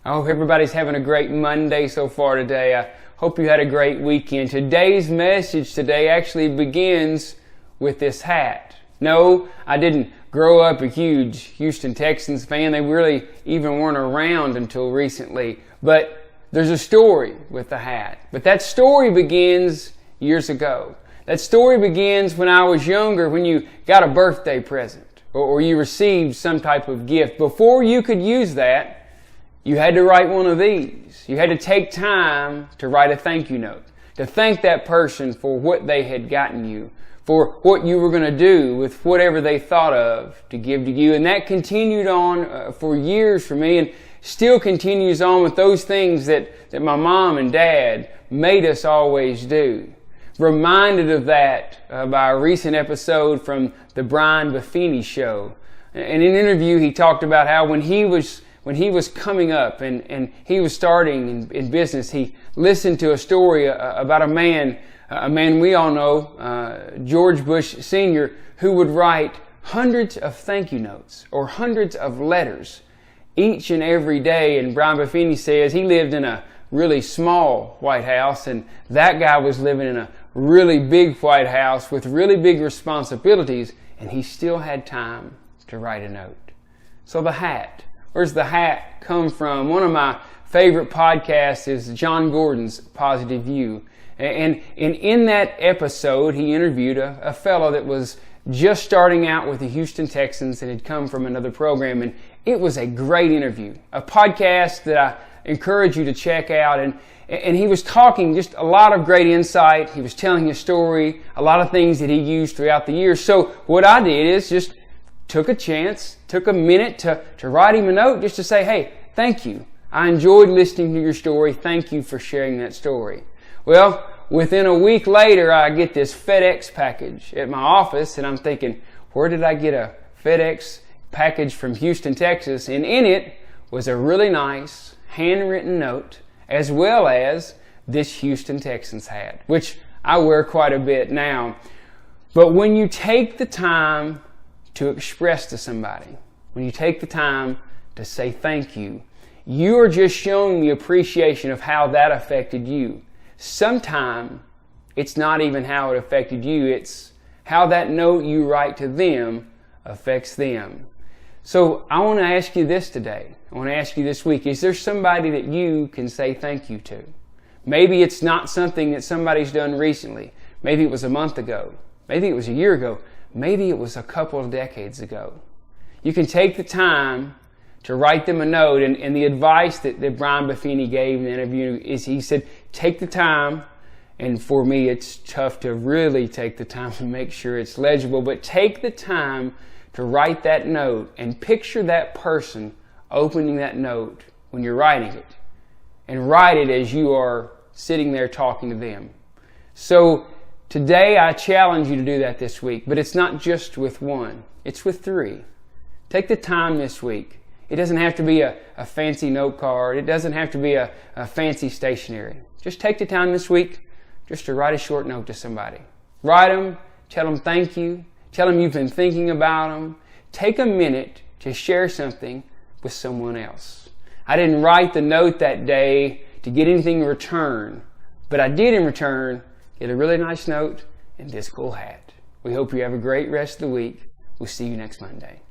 I hope everybody's having a great Monday so far today. I hope you had a great weekend. Today's message today actually begins with this hat. No, I didn't grow up a huge Houston Texans fan. They really even weren't around until recently. But there's a story with the hat. But that story begins years ago. That story begins when I was younger, when you got a birthday present or you received some type of gift. Before you could use that, you had to write one of these. You had to take time to write a thank you note, to thank that person for what they had gotten you, for what you were going to do with whatever they thought of to give to you. And that continued on for years for me, and still continues on with those things that my mom and dad made us always do. Reminded of that by a recent episode from the Brian Buffini show. In an interview, he talked about how when he was coming up and he was starting in business, he listened to a story about a man we all know, George Bush Sr., who would write hundreds of thank you notes or hundreds of letters each and every day. And Brian Buffini says he lived in a really small White House, and that guy was living in a really big White House with really big responsibilities, and he still had time to write a note. So the hat. Where's the hat come from? One of my favorite podcasts is John Gordon's Positive View. And in that episode, he interviewed a fellow that was just starting out with the Houston Texans and had come from another program. And it was a great interview, a podcast that I encourage you to check out. And he was talking just a lot of great insight. He was telling his story, a lot of things that he used throughout the years. So what I did is just took a chance, took a minute to write him a note just to say, hey, thank you. I enjoyed listening to your story. Thank you for sharing that story. Well, within a week later, I get this FedEx package at my office, and I'm thinking, where did I get a FedEx package from Houston, Texas? And in it was a really nice handwritten note, as well as this Houston Texans hat, which I wear quite a bit now. But when you take the time to express to somebody, when you take the time to say thank you, you are just showing the appreciation of how that affected you. Sometimes it's not even how it affected you, it's how that note you write to them affects them. So I want to ask you this today. I want to ask you this week, is there somebody that you can say thank you to? Maybe it's not something that somebody's done recently. Maybe it was a month ago. Maybe it was a year ago. Maybe it was a couple of decades ago. You can take the time to write them a note, and the advice that Brian Buffini gave in the interview is he said, take the time, and for me it's tough to really take the time to make sure it's legible, but take the time to write that note and picture that person opening that note when you're writing it, and write it as you are sitting there talking to them. So today I challenge you to do that this week, but it's not just with one, it's with three. Take the time this week. It doesn't have to be a fancy note card. It doesn't have to be a fancy stationery. Just take the time this week just to write a short note to somebody. Write them, tell them thank you, tell them you've been thinking about them. Take a minute to share something with someone else. I didn't write the note that day to get anything in return, but I did in return get a really nice note and this cool hat. We hope you have a great rest of the week. We'll see you next Monday.